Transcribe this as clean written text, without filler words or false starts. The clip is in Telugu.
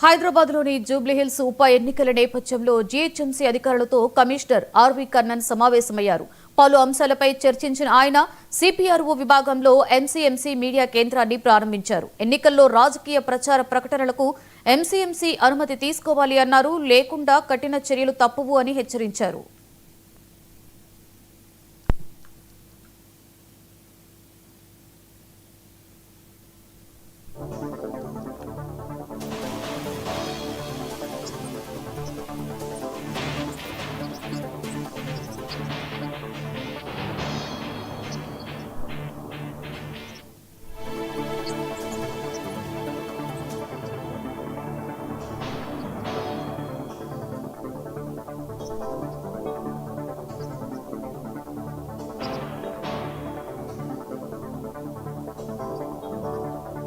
హైదరాబాద్లోని జూబ్లీహిల్స్ ఉప ఎన్నికల నేపథ్యంలో జీహెచ్ఎంసీ అధికారులతో కమిషనర్ ఆర్వి కర్ణన్ సమావేశమయ్యారు. పలు అంశాలపై చర్చించిన ఆయన సిపిఆర్ఓ విభాగంలో ఎంసీఎంసీ మీడియా కేంద్రాన్ని ప్రారంభించారు. ఎన్నికల్లో రాజకీయ ప్రచార ప్రకటనలకు ఎంసీఎంసీ అనుమతి తీసుకోవాలి అన్నారు. లేకుండా కఠిన చర్యలు తప్పవు అని హెచ్చరించారు.